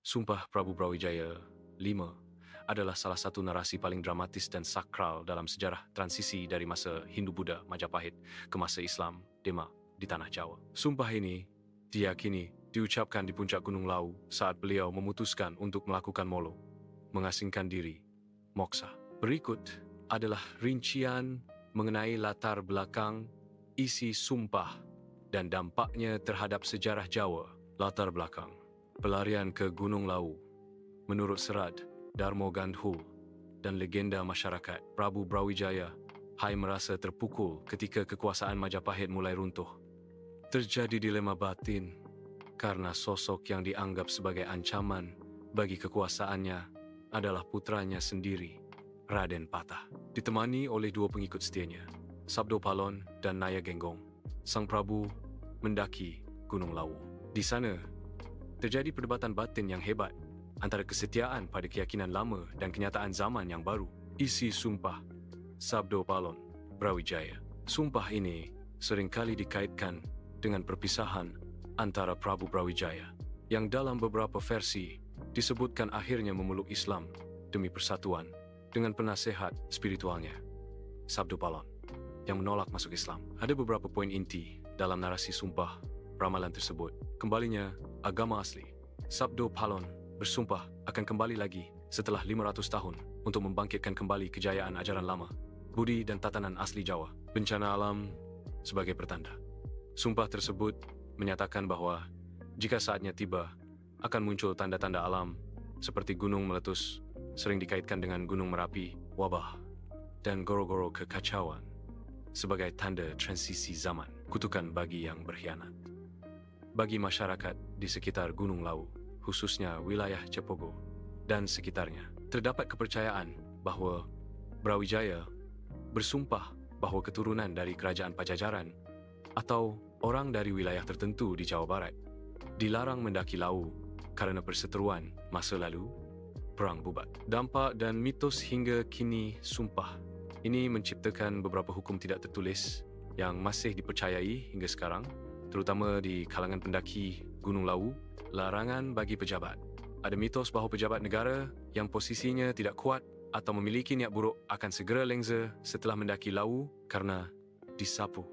Sumpah Prabu Brawijaya V adalah salah satu narasi paling dramatis dan sakral dalam sejarah transisi dari masa Hindu-Buddha Majapahit ke masa Islam Demak di Tanah Jawa. Sumpah ini diyakini diucapkan di puncak Gunung Lawu saat beliau memutuskan untuk melakukan molo, mengasingkan diri, moksa. Berikut adalah rincian mengenai latar belakang, isi sumpah, dan dampaknya terhadap sejarah Jawa. Latar belakang: pelarian ke Gunung Lawu. Menurut serat Darmo Gandhul dan legenda masyarakat, Prabu Brawijaya merasa terpukul ketika kekuasaan Majapahit mulai runtuh. Terjadi dilema batin karena sosok yang dianggap sebagai ancaman bagi kekuasaannya adalah putranya sendiri, Raden Patah. Ditemani oleh dua pengikut setianya, Sabdo Palon dan Naya Genggong, sang Prabu mendaki Gunung Lawu. Di sana, terjadi perdebatan batin yang hebat antara kesetiaan pada keyakinan lama dan kenyataan zaman yang baru. Isi sumpah Sabdo Palon Brawijaya. Sumpah ini seringkali dikaitkan dengan perpisahan antara Prabu Brawijaya, yang dalam beberapa versi disebutkan akhirnya memeluk Islam demi persatuan dengan penasehat spiritualnya, Sabdo Palon, yang menolak masuk Islam. Ada beberapa poin inti dalam narasi sumpah ramalan tersebut. Kembalinya agama asli. Sabdo Palon bersumpah akan kembali lagi setelah 500 tahun untuk membangkitkan kembali kejayaan ajaran lama, budi dan tatanan asli Jawa. Bencana alam sebagai pertanda. Sumpah tersebut menyatakan bahwa jika saatnya tiba, akan muncul tanda-tanda alam seperti gunung meletus, sering dikaitkan dengan Gunung Merapi, wabah, dan goro-goro kekacauan sebagai tanda transisi zaman, kutukan bagi yang berkhianat. Bagi masyarakat di sekitar Gunung Lawu, khususnya wilayah Cepogo dan sekitarnya, terdapat kepercayaan bahwa Brawijaya bersumpah bahwa keturunan dari kerajaan Pajajaran atau orang dari wilayah tertentu di Jawa Barat dilarang mendaki Lawu karena perseteruan masa lalu, perang bubat. Dampak dan mitos hingga kini sumpah ini menciptakan beberapa hukum tidak tertulis yang masih dipercayai hingga sekarang, terutama di kalangan pendaki Gunung Lawu. Larangan bagi pejabat. Ada mitos bahawa pejabat negara yang posisinya tidak kuat atau memiliki niat buruk akan segera lengser setelah mendaki Lawu karena disapu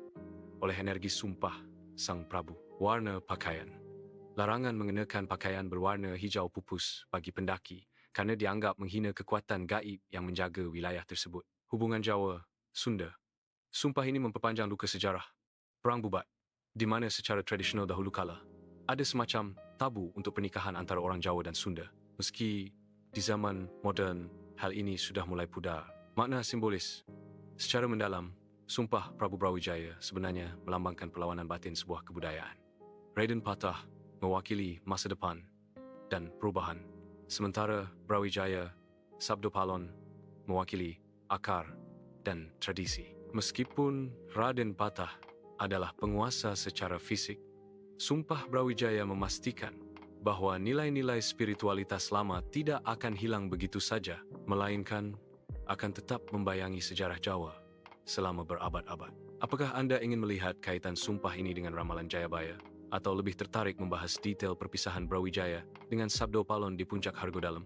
oleh energi sumpah sang Prabu. Warna pakaian. Larangan mengenakan pakaian berwarna hijau pupus bagi pendaki kerana dianggap menghina kekuatan gaib yang menjaga wilayah tersebut. Hubungan Jawa, Sunda. Sumpah ini memperpanjang luka sejarah perang bubat, di mana secara tradisional dahulu kala ada semacam tabu untuk pernikahan antara orang Jawa dan Sunda. Meski di zaman moden hal ini sudah mulai pudar. Makna simbolis. Secara mendalam, sumpah Prabu Brawijaya sebenarnya melambangkan perlawanan batin sebuah kebudayaan. Raden Patah mewakili masa depan dan perubahan, sementara Brawijaya Sabdo Palon mewakili akar dan tradisi. Meskipun Raden Patah adalah penguasa secara fisik, sumpah Brawijaya memastikan bahawa nilai-nilai spiritualitas lama tidak akan hilang begitu saja, melainkan akan tetap membayangi sejarah Jawa selama berabad-abad. Apakah anda ingin melihat kaitan sumpah ini dengan ramalan Jayabaya, atau lebih tertarik membahas detail perpisahan Brawijaya dengan Sabdo Palon di puncak Hargodalam?